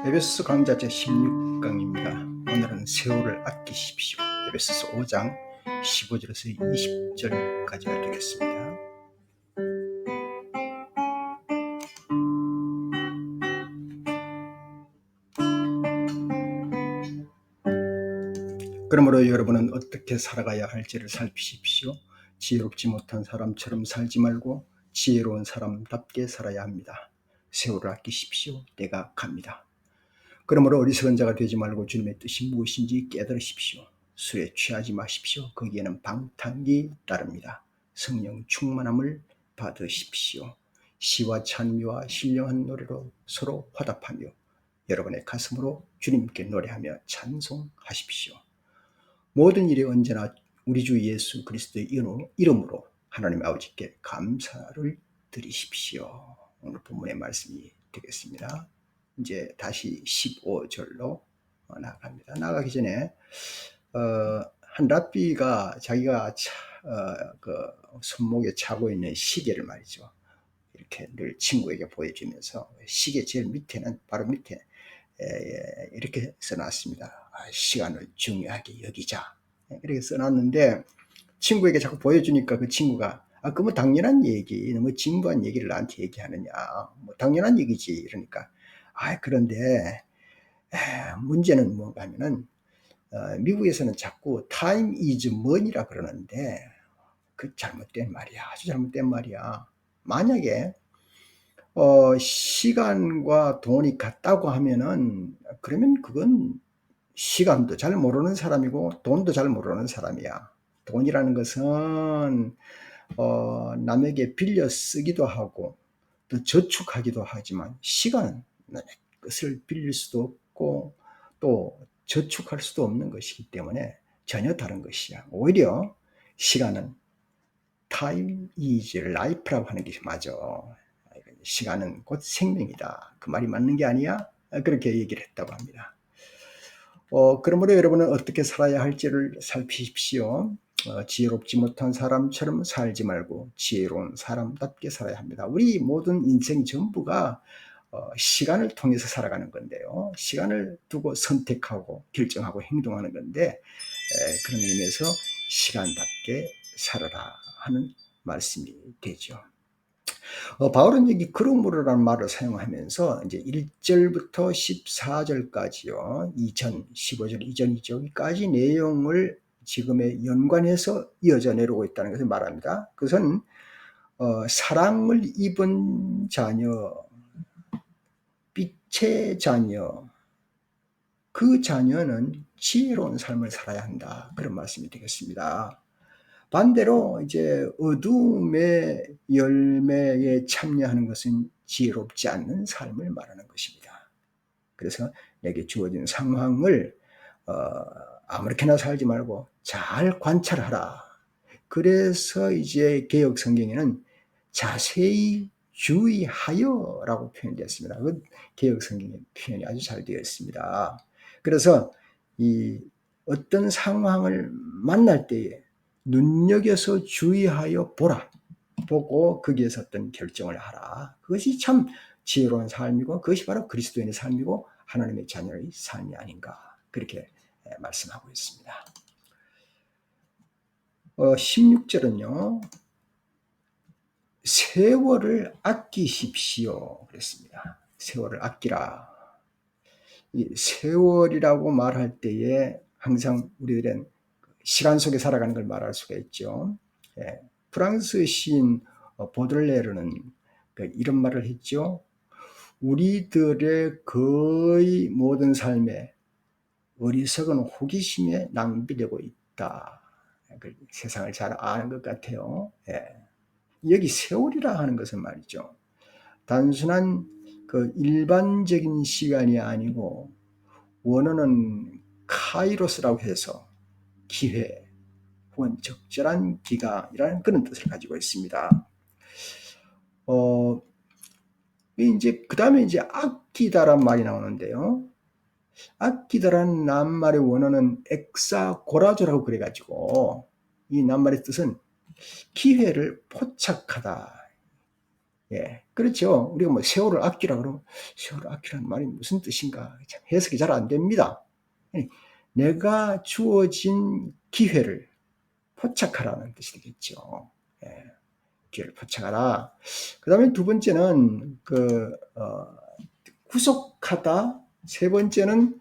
에베소서 강좌 제 16강입니다. 오늘은 세월을 아끼십시오. 에베소서 5장 15절에서 20절까지가 되겠습니다. 그러므로 여러분은 어떻게 살아가야 할지를 살피십시오. 지혜롭지 못한 사람처럼 살지 말고 지혜로운 사람답게 살아야 합니다. 세월을 아끼십시오. 때가 갑니다. 그러므로 어리석은 자가 되지 말고 주님의 뜻이 무엇인지 깨달으십시오. 술에 취하지 마십시오. 거기에는 방탕이 따릅니다. 성령 충만함을 받으십시오. 시와 찬미와 신령한 노래로 서로 화답하며 여러분의 가슴으로 주님께 노래하며 찬송하십시오. 모든 일에 언제나 우리 주 예수 그리스도의 이름으로 하나님 아버지께 감사를 드리십시오. 오늘 본문의 말씀이 되겠습니다. 이제 다시 15절로 나아갑니다. 나가기 전에 한 랍비가 자기가 그 손목에 차고 있는 시계를 말이죠. 이렇게 늘 친구에게 보여주면서 시계 제일 밑에는 바로 밑에 이렇게 써놨습니다. 시간을 중요하게 여기자. 이렇게 써놨는데 친구에게 자꾸 보여주니까 그 친구가 그 뭐 당연한 얘기, 뭐 진부한 얘기를 나한테 얘기하느냐, 뭐 당연한 얘기지 이러니까 그런데 문제는 뭔가 하면은 미국에서는 자꾸 time is money라 그러는데 그 잘못된 말이야. 아주 잘못된 말이야. 만약에 시간과 돈이 같다고 하면은 그러면 그건 시간도 잘 모르는 사람이고 돈도 잘 모르는 사람이야. 돈이라는 것은 남에게 빌려 쓰기도 하고 또 저축하기도 하지만 시간은 남의 것을 빌릴 수도 없고 또 저축할 수도 없는 것이기 때문에 전혀 다른 것이야. 오히려 시간은 time is life라고 하는 게 맞아. 시간은 곧 생명이다. 그 말이 맞는 게 아니야? 그렇게 얘기를 했다고 합니다. 그러므로 여러분은 어떻게 살아야 할지를 살피십시오. 지혜롭지 못한 사람처럼 살지 말고 지혜로운 사람답게 살아야 합니다. 우리 모든 인생 전부가 시간을 통해서 살아가는 건데요. 시간을 두고 선택하고 결정하고 행동하는 건데 그런 의미에서 시간답게 살아라 하는 말씀이 되죠. 바울은 여기 그러므로라는 말을 사용하면서 이제 1절부터 14절까지요. 15절 이전이죠. 여기까지 내용을 지금에 연관해서 이어져 내려오고 있다는 것을 말합니다. 그것은 사랑을 입은 자녀, 빛의 자녀, 그 자녀는 지혜로운 삶을 살아야 한다. 그런 말씀이 되겠습니다. 반대로 이제 어둠의 열매에 참여하는 것은 지혜롭지 않는 삶을 말하는 것입니다. 그래서 내게 주어진 상황을 아무렇게나 살지 말고 잘 관찰하라. 그래서 이제 개역 성경에는 자세히 주의하여라고 표현되었습니다. 그 개역 성경의 표현이 아주 잘 되어 있습니다. 그래서 이 어떤 상황을 만날 때에 눈여겨서 주의하여 보라. 보고 거기에서 어떤 결정을 하라. 그것이 참 지혜로운 삶이고 그것이 바로 그리스도인의 삶이고 하나님의 자녀의 삶이 아닌가. 그렇게 말씀하고 있습니다. 16절은요. 세월을 아끼십시오. 그랬습니다. 세월을 아끼라. 이 세월이라고 말할 때에 항상 우리들은 시간 속에 살아가는 걸 말할 수가 있죠. 프랑스 시인 보들레르는 이런 말을 했죠. 우리들의 거의 모든 삶에 어리석은 호기심에 낭비되고 있다. 세상을 잘 아는 것 같아요. 여기 세월이라 하는 것은 말이죠. 단순한 그 일반적인 시간이 아니고 원어는 카이로스라고 해서 기회 혹은 적절한 기간이라는 그런 뜻을 가지고 있습니다. 이제 그 다음에 이제 아끼다란 말이 나오는데요. 아끼다라는 낱말의 원어는 엑사고라조라고 그래가지고 이 낱말의 뜻은 기회를 포착하다. 예, 그렇죠. 우리가 뭐 세월을 아끼라 그러면 세월을 아끼라는 말이 무슨 뜻인가? 참 해석이 잘 안 됩니다. 내가 주어진 기회를 포착하라는 뜻이 되겠죠. 예, 기회를 포착하라. 그 다음에 두 번째는 구속하다. 세 번째는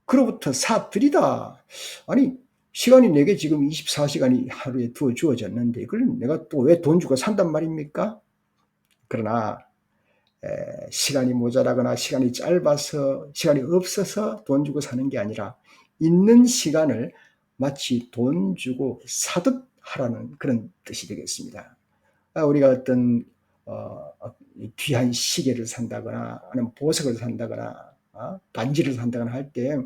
그로부터 사들이다. 아니 시간이 내게 지금 24시간이 하루에 주어졌는데 이걸 내가 또 왜 돈 주고 산단 말입니까? 그러나 시간이 모자라거나 시간이 짧아서 시간이 없어서 돈 주고 사는 게 아니라 있는 시간을 마치 돈 주고 사듯 하라는 그런 뜻이 되겠습니다. 우리가 어떤 귀한 시계를 산다거나 아니면 보석을 산다거나 반지를 산다거나 할 때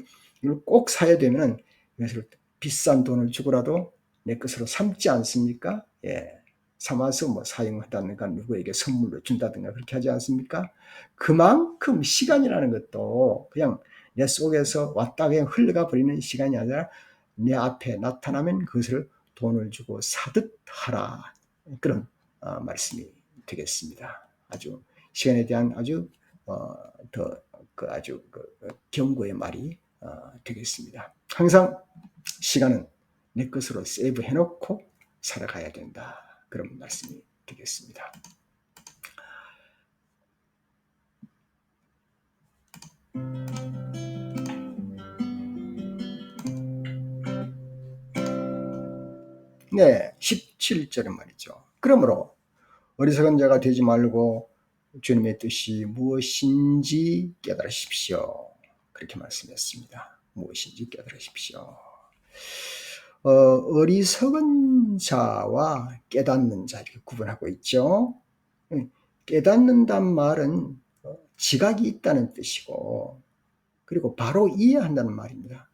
이걸 꼭 사야 되면 이것을 비싼 돈을 주고라도 내 것으로 삼지 않습니까? 예. 삼아서 뭐 사용하다든가 누구에게 선물로 준다든가 그렇게 하지 않습니까? 그만큼 시간이라는 것도 그냥 내 속에서 왔다 그냥 흘러가 버리는 시간이 아니라 내 앞에 나타나면 그것을 돈을 주고 사듯 하라. 그런 말씀이 되겠습니다. 아주 시간에 대한 아주 아주 경고의 말이 되겠습니다. 항상 시간은 내 것으로 세이브해 놓고 살아가야 된다. 그런 말씀이 되겠습니다. 네, 17절에 말이죠. 그러므로 어리석은 자가 되지 말고 주님의 뜻이 무엇인지 깨달으십시오. 그렇게 말씀했습니다. 무엇인지 깨달으십시오. 어리석은 자와 깨닫는 자 이렇게 구분하고 있죠. 깨닫는단 말은 지각이 있다는 뜻이고 그리고 바로 이해한다는 말입니다.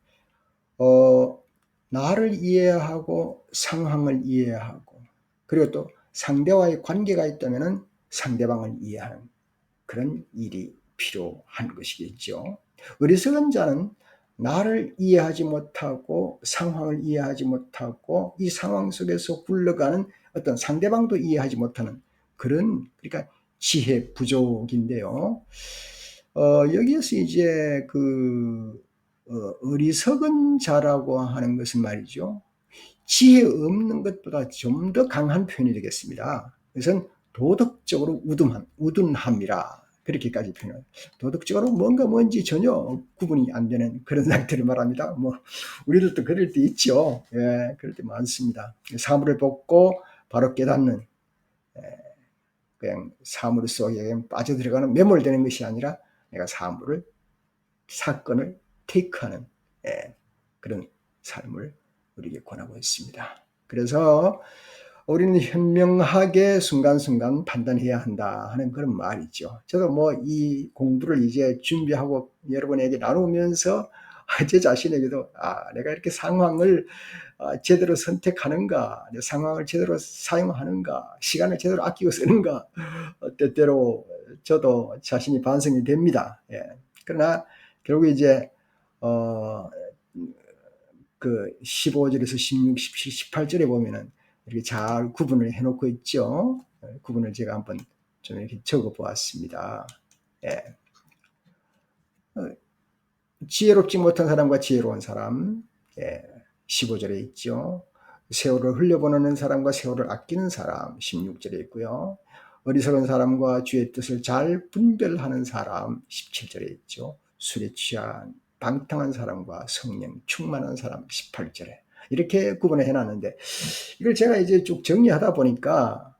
나를 이해하고 상황을 이해하고 그리고 또 상대와의 관계가 있다면 상대방을 이해하는 그런 일이 필요한 것이겠죠. 어리석은 자는 나를 이해하지 못하고 상황을 이해하지 못하고 이 상황 속에서 굴러가는 어떤 상대방도 이해하지 못하는 그런 그러니까 지혜 부족인데요. 여기에서 이제 어리석은 자라고 하는 것은 말이죠. 지혜 없는 것보다 좀 더 강한 표현이 되겠습니다. 그것은 도덕적으로 우둔함이라 그렇게까지 표현해요. 도덕적으로 뭔지 전혀 구분이 안 되는 그런 상태를 말합니다. 뭐 우리들도 그럴 때 있죠. 예, 그럴 때 많습니다. 사물을 보고 바로 깨닫는 그냥 사물 속에 빠져들어가는 매몰되는 것이 아니라 내가 사건을 테이크하는 그런 삶을 우리에게 권하고 있습니다. 그래서 우리는 현명하게 순간순간 판단해야 한다 하는 그런 말이죠. 저도 뭐 이 공부를 이제 준비하고 여러분에게 나누면서 제 자신에게도 내가 이렇게 상황을 제대로 선택하는가, 상황을 제대로 사용하는가, 시간을 제대로 아끼고 쓰는가, 때때로 저도 자신이 반성이 됩니다. 예. 그러나 결국 이제 15절에서 16, 17, 18절에 보면은 이렇게 잘 구분을 해놓고 있죠. 구분을 제가 한번 좀 이렇게 적어 보았습니다. 예. 지혜롭지 못한 사람과 지혜로운 사람, 15절에 있죠. 세월을 흘려보내는 사람과 세월을 아끼는 사람, 16절에 있고요. 어리석은 사람과 주의 뜻을 잘 분별하는 사람, 17절에 있죠. 술에 취한 방탕한 사람과 성령 충만한 사람, 18절에 이렇게 구분을 해놨는데 이걸 제가 이제 쭉 정리하다 보니까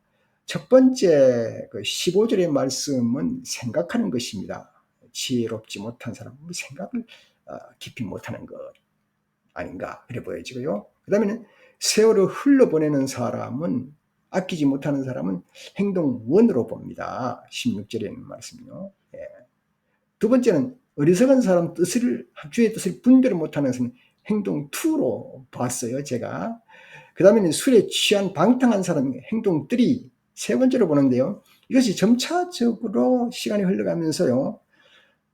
첫 번째 15절의 말씀은 생각하는 것입니다. 지혜롭지 못한 사람은 생각을 깊이 못하는 것 아닌가 그래 보여지고요. 그 다음에는 세월을 흘러보내는 사람은 아끼지 못하는 사람은 행동원으로 봅니다. 16절에 있는 말씀이요. 예. 두 번째는 어리석은 사람 주의 뜻을 분별을 못하는 것은 행동2로 봤어요. 제가. 그 다음에는 술에 취한 방탕한 사람 행동3 세 번째로 보는데요. 이것이 점차적으로 시간이 흘러가면서요.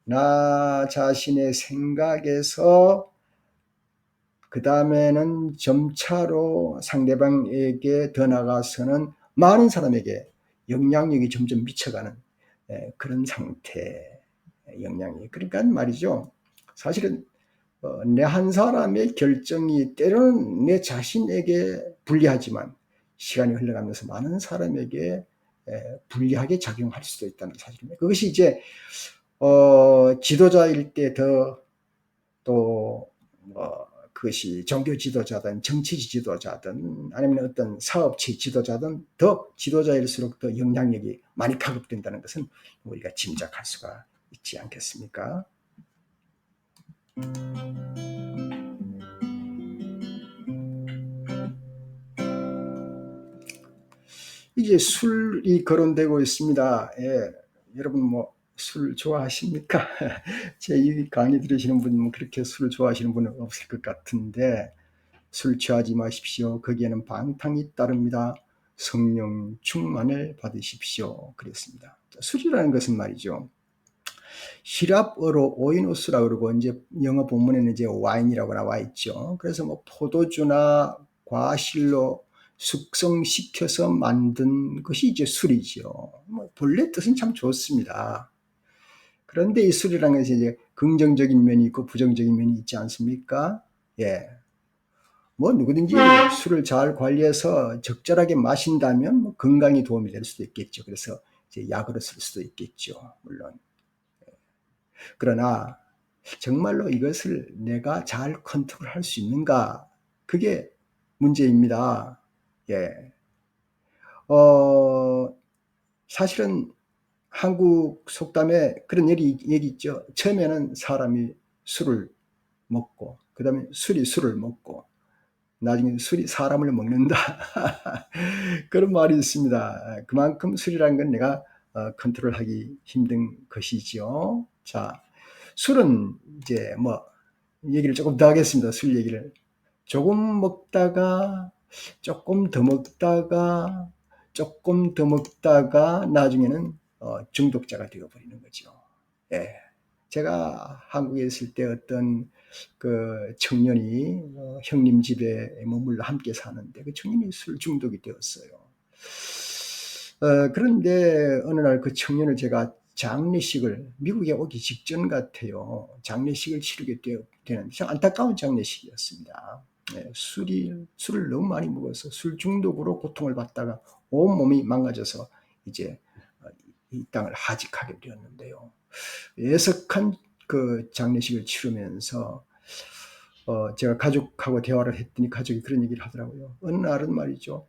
나 자신의 생각에서 그 다음에는 점차로 상대방에게 더 나아가서는 많은 사람에게 영향력이 점점 미쳐가는 그런 상태의 영향이. 그러니까 말이죠. 사실은 내 한 사람의 결정이 때로는 내 자신에게 불리하지만 시간이 흘러가면서 많은 사람에게 불리하게 작용할 수도 있다는 사실입니다. 그것이 이제 지도자일 때 더 또 그것이 종교 지도자든 정치 지도자든 아니면 어떤 사업체 지도자든 더 지도자일수록 더 영향력이 많이 파급된다는 것은 우리가 짐작할 수가 있지 않겠습니까? 이제 술이 거론되고 있습니다. 예, 여러분 뭐 술 좋아하십니까? 제 이 강의 들으시는 분은 뭐 그렇게 술을 좋아하시는 분은 없을 것 같은데 술 취하지 마십시오. 거기에는 방탕이 따릅니다. 성령 충만을 받으십시오. 그랬습니다. 술이라는 것은 말이죠. 히랍어로 오이노스라고 그러고 이제 영어 본문에는 이제 와인이라고 나와 있죠. 그래서 뭐 포도주나 과실로 숙성시켜서 만든 것이 이제 술이죠. 뭐 본래 뜻은 참 좋습니다. 그런데 이 술이라는 것이 이제 긍정적인 면이 있고 부정적인 면이 있지 않습니까? 예. 뭐 누구든지 술을 잘 관리해서 적절하게 마신다면 뭐 건강에 도움이 될 수도 있겠죠. 그래서 이제 약으로 쓸 수도 있겠죠. 물론. 그러나 정말로 이것을 내가 잘 컨트롤할 수 있는가? 그게 문제입니다. 예. 사실은 한국 속담에 그런 얘기 있죠. 처음에는 사람이 술을 먹고, 그 다음에 술이 술을 먹고, 나중에 술이 사람을 먹는다. 그런 말이 있습니다. 그만큼 술이라는 건 내가 컨트롤하기 힘든 것이죠. 자, 술은 이제 뭐 얘기를 조금 더 하겠습니다. 술 얘기를. 조금 먹다가 조금 더 먹다가 조금 더 먹다가 나중에는 중독자가 되어버리는 거죠. 예. 제가 한국에 있을 때 어떤 그 청년이 형님 집에 머물러 함께 사는데 그 청년이 술 중독이 되었어요. 그런데 어느 날 그 청년을 제가 장례식을 미국에 오기 직전 같아요. 장례식을 치르게 되는 참 안타까운 장례식이었습니다. 네, 술을 너무 많이 먹어서 술 중독으로 고통을 받다가 온몸이 망가져서 이제 이 땅을 하직하게 되었는데요. 애석한 그 장례식을 치르면서 제가 가족하고 대화를 했더니 가족이 그런 얘기를 하더라고요. 어느 날은 말이죠.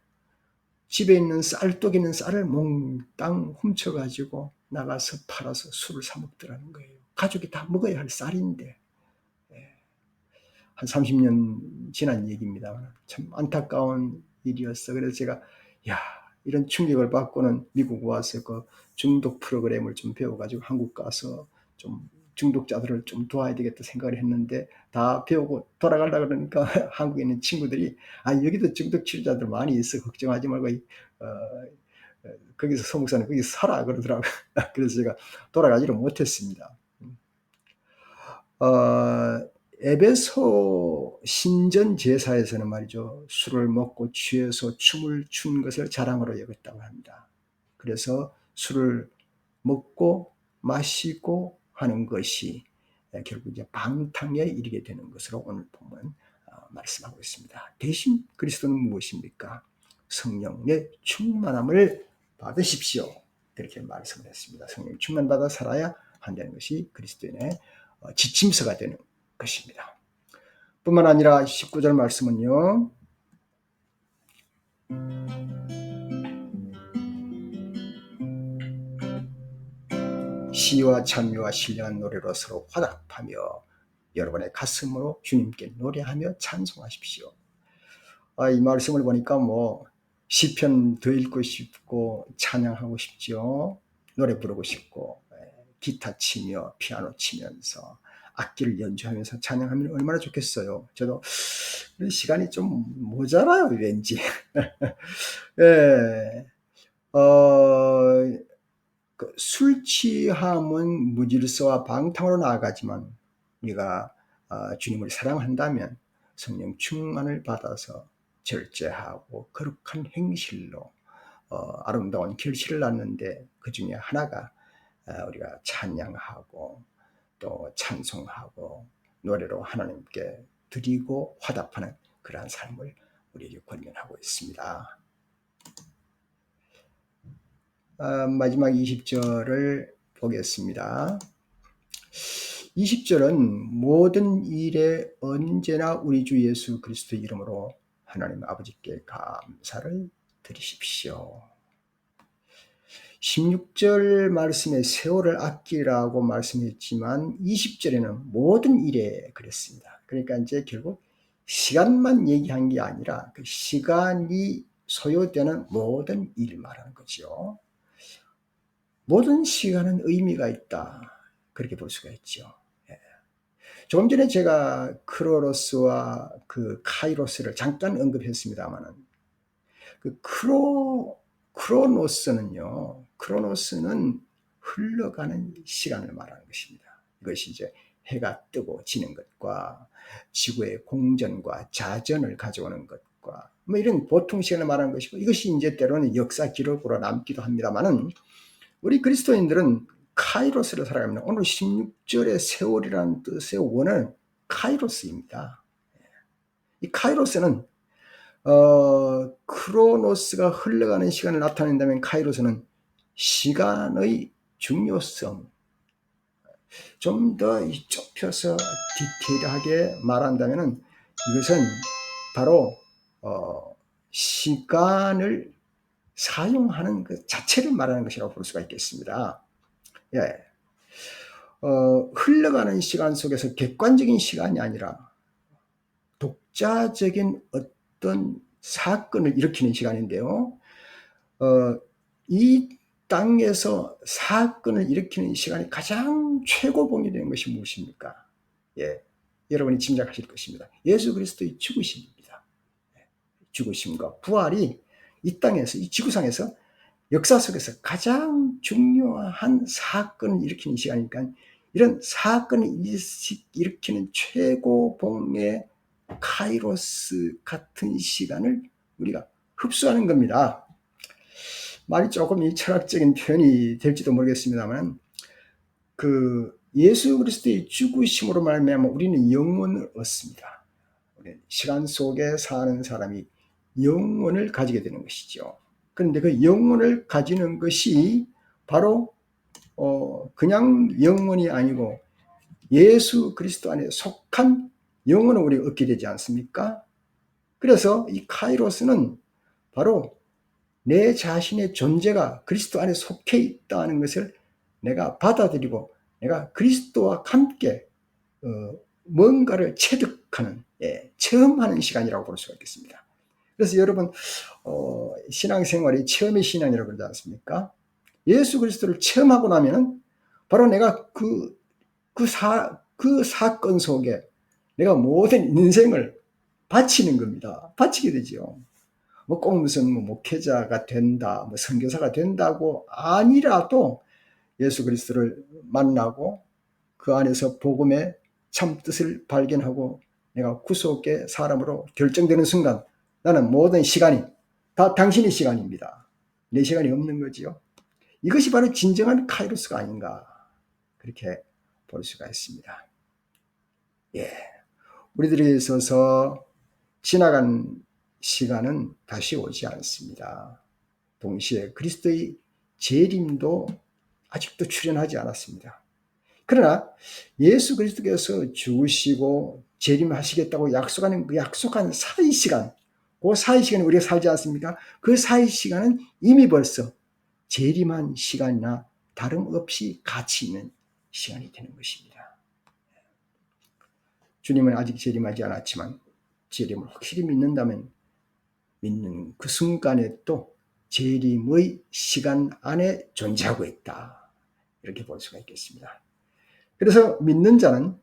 집에 있는 쌀독에 있는 쌀을 몽땅 훔쳐가지고 나가서 팔아서 술을 사 먹더라는 거예요. 가족이 다 먹어야 할 쌀인데. 한 30년 지난 얘기입니다. 참 안타까운 일이었어. 그래서 제가 야 이런 충격을 받고는 미국 와서 그 중독 프로그램을 좀 배워가지고 한국 가서 좀 중독자들을 좀 도와야 되겠다 생각을 했는데 다 배우고 돌아가려고 그러니까 한국에 있는 친구들이 여기도 중독 치료자들 많이 있어 걱정하지 말고 거기서 소목사는 거기서 살아 그러더라고요. 그래서 제가 돌아가지를 못했습니다. 에베소 신전 제사에서는 말이죠. 술을 먹고 취해서 춤을 춘 것을 자랑으로 여겼다고 합니다. 그래서 술을 먹고 마시고 하는 것이 결국 이제 방탕에 이르게 되는 것으로 오늘 보면 말씀하고 있습니다. 대신 그리스도는 무엇입니까? 성령의 충만함을 받으십시오. 그렇게 말씀을 했습니다. 성령 충만받아 살아야 한다는 것이 그리스도인의 지침서가 되는 것입니다. 뿐만 아니라 19절 말씀은요. 시와 찬미와 신령한 노래로 서로 화답하며 여러분의 가슴으로 주님께 노래하며 찬송하십시오. 이 말씀을 보니까 뭐 시편 더 읽고 싶고 찬양하고 싶죠. 노래 부르고 싶고 기타 치며 피아노 치면서 악기를 연주하면서 찬양하면 얼마나 좋겠어요. 저도 시간이 좀 모자라요, 왠지. 예. 술 취함은 무질서와 방탕으로 나아가지만 우리가 주님을 사랑한다면 성령 충만을 받아서 절제하고 거룩한 행실로 아름다운 결실을 낳는데 그 중에 하나가 우리가 찬양하고 또 찬송하고 노래로 하나님께 드리고 화답하는 그러한 삶을 우리에게 권면하고 있습니다. 마지막 20절을 보겠습니다. 20절은 모든 일에 언제나 우리 주 예수 그리스도의 이름으로 하나님 아버지께 감사를 드리십시오. 16절 말씀에 세월을 아끼라고 말씀했지만 20절에는 모든 일에 그랬습니다. 그러니까 이제 결국 시간만 얘기한 게 아니라 그 시간이 소요되는 모든 일 말하는 거죠. 모든 시간은 의미가 있다. 그렇게 볼 수가 있죠. 조금 전에 제가 크로노스와 그 카이로스를 잠깐 언급했습니다만은 그 크로노스는 흘러가는 시간을 말하는 것입니다. 이것이 이제 해가 뜨고 지는 것과 지구의 공전과 자전을 가져오는 것과 뭐 이런 보통 시간을 말하는 것이고, 이것이 이제 때로는 역사 기록으로 남기도 합니다만은 우리 그리스도인들은 카이로스를 살아갑니다. 오늘 16절의 세월이라는 뜻의 원어는 카이로스입니다. 이 카이로스는 크로노스가 흘러가는 시간을 나타낸다면 카이로스는 시간의 중요성, 좀 더 좁혀서 디테일하게 말한다면 이것은 바로 시간을 사용하는 그 자체를 말하는 것이라고 볼 수가 있겠습니다. 예. 흘러가는 시간 속에서 객관적인 시간이 아니라 독자적인 어떤 사건을 일으키는 시간인데요. 이 땅에서 사건을 일으키는 시간이 가장 최고봉이 되는 것이 무엇입니까? 예, 여러분이 짐작하실 것입니다. 예수 그리스도의 죽으심입니다. 죽으심과 부활이 이 땅에서, 이 지구상에서 역사 속에서 가장 중요한 사건을 일으키는 시간이니까 이런 사건을 일으키는 최고봉의 카이로스 같은 시간을 우리가 흡수하는 겁니다. 말이 조금 철학적인 표현이 될지도 모르겠습니다만 그 예수 그리스도의 죽으심으로 말미암아 우리는 영혼을 얻습니다. 시간 속에 사는 사람이 영혼을 가지게 되는 것이죠. 그런데 그 영혼을 가지는 것이 바로 그냥 영혼이 아니고 예수 그리스도 안에 속한 영혼을 우리가 얻게 되지 않습니까? 그래서 이 카이로스는 바로 내 자신의 존재가 그리스도 안에 속해 있다는 것을 내가 받아들이고 내가 그리스도와 함께 뭔가를 체득하는, 체험하는 시간이라고 볼 수가 있겠습니다. 그래서 여러분 신앙생활이 체험의 신앙이라고 그러지 않습니까? 예수 그리스도를 체험하고 나면은 바로 내가 그 사건 속에 내가 모든 인생을 바치는 겁니다. 바치게 되죠. 뭐 꼭 무슨 목회자가 된다, 뭐 선교사가 된다고 아니라도 예수 그리스도를 만나고 그 안에서 복음의 참 뜻을 발견하고 내가 구속의 사람으로 결정되는 순간 나는 모든 시간이 다 당신의 시간입니다. 내 시간이 없는 거지요. 이것이 바로 진정한 카이로스가 아닌가, 그렇게 볼 수가 있습니다. 예, 우리들에게 있어서 지나간 시간은 다시 오지 않습니다. 동시에 그리스도의 재림도 아직도 출현하지 않았습니다. 그러나 예수 그리스도께서 죽으시고 재림하시겠다고 약속하는 그 약속한 사이 시간, 그 사이 시간에 우리가 살지 않습니까? 그 사이 시간은 이미 벌써 재림한 시간이나 다름없이 가치 있는 시간이 되는 것입니다. 주님은 아직 재림하지 않았지만 재림을 확실히 믿는다면 믿는 그 순간에 또 재림의 시간 안에 존재하고 있다, 이렇게 볼 수가 있겠습니다. 그래서 믿는 자는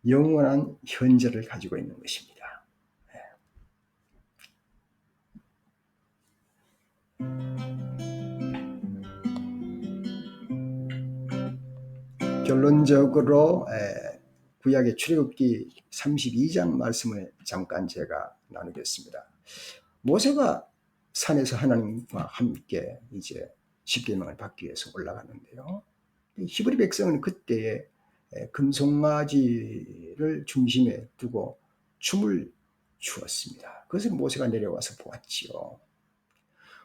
영원한 현재를 가지고 있는 것입니다. 결론적으로 구약의 출애굽기 32장 말씀을 잠깐 제가 나누겠습니다. 모세가 산에서 하나님과 함께 이제 십계명을 받기 위해서 올라가는데요. 히브리 백성은 그때에 금송아지를 중심에 두고 춤을 추었습니다. 그것을 모세가 내려와서 보았지요.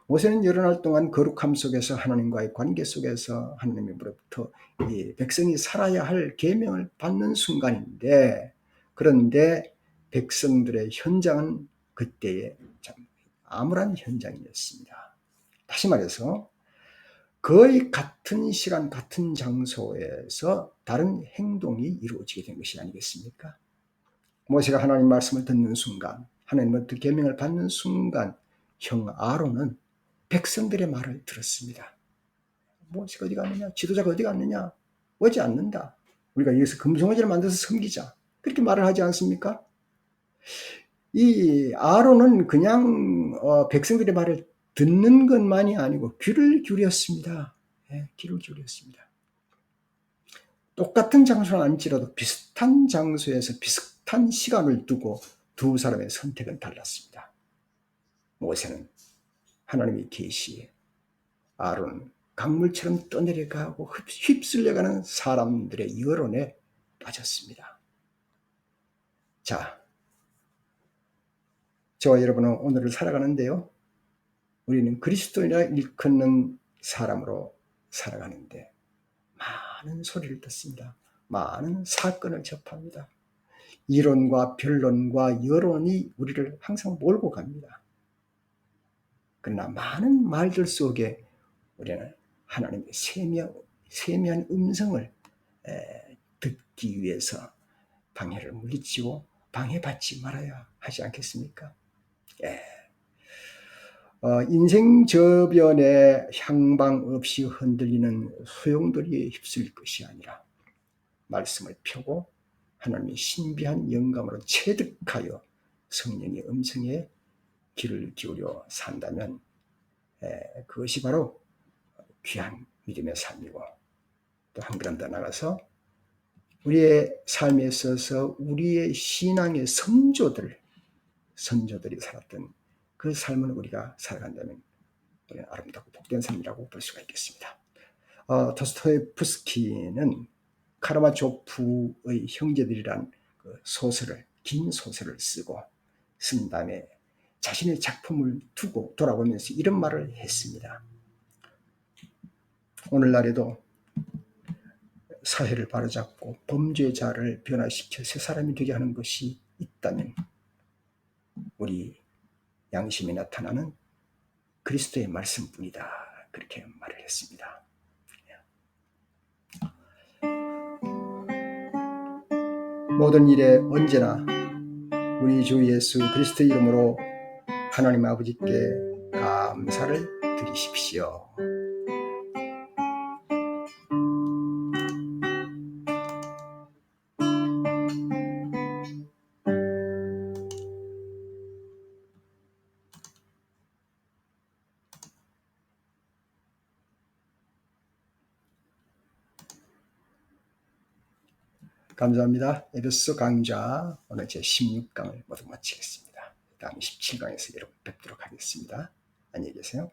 모세는 여러 날 동안 거룩함 속에서 하나님과의 관계 속에서 하나님으로부터 이 백성이 살아야 할 계명을 받는 순간인데, 그런데 백성들의 현장은 그때의 참 암울한 현장이었습니다. 다시 말해서 거의 같은 시간 같은 장소에서 다른 행동이 이루어지게 된 것이 아니겠습니까? 모세가 하나님 말씀을 듣는 순간, 하나님으로부터 계명을 받는 순간 형 아론은 백성들의 말을 들었습니다. 모세가 어디 갔느냐? 지도자가 어디 갔느냐? 오지 않는다. 우리가 여기서 금송아지를 만들어서 섬기자. 그렇게 말을 하지 않습니까? 이 아론은 그냥 백성들의 말을 듣는 것만이 아니고 귀를 기울였습니다. 귀를 기울였습니다. 똑같은 장소는 아닐지라도 비슷한 장소에서 비슷한 시간을 두고 두 사람의 선택은 달랐습니다. 모세는 하나님의 계시에, 아론은 강물처럼 떠내려가고 휩쓸려가는 사람들의 여론에 빠졌습니다. 자, 저와 여러분은 오늘을 살아가는데요. 우리는 그리스도인이라 일컫는 사람으로 살아가는데 많은 소리를 듣습니다. 많은 사건을 접합니다. 이론과 변론과 여론이 우리를 항상 몰고 갑니다. 그러나 많은 말들 속에 우리는 하나님의 세미한 음성을 듣기 위해서 방해를 물리치고 방해받지 말아야 하지 않겠습니까? 인생 저변에 향방 없이 흔들리는 소용돌이에 휩쓸릴 것이 아니라 말씀을 펴고 하나님의 신비한 영감으로 체득하여 성령의 음성에 귀를 기울여 산다면 그것이 바로 귀한 믿음의 삶이고, 또 한 걸음 더 나가서 우리의 삶에 있어서 우리의 신앙의 선조들이 살았던 그 삶을 우리가 살아간다면 우리는 아름답고 복된 삶이라고 볼 수가 있겠습니다. 도스토옙스키는 카라마조프의 형제들이란 그 긴 소설을 쓴 다음에 자신의 작품을 두고 돌아보면서 이런 말을 했습니다. 오늘날에도 사회를 바로잡고 범죄자를 변화시켜 새 사람이 되게 하는 것이 있다면 우리 양심에 나타나는 그리스도의 말씀뿐이다. 그렇게 말을 했습니다. 모든 일에 언제나 우리 주 예수 그리스도 이름으로 하나님 아버지께 감사를 드리십시오. 감사합니다. 에베소 강좌 오늘 제 16강을 모두 마치겠습니다. 다음 17강에서 여러분 뵙도록 하겠습니다. 안녕히 계세요.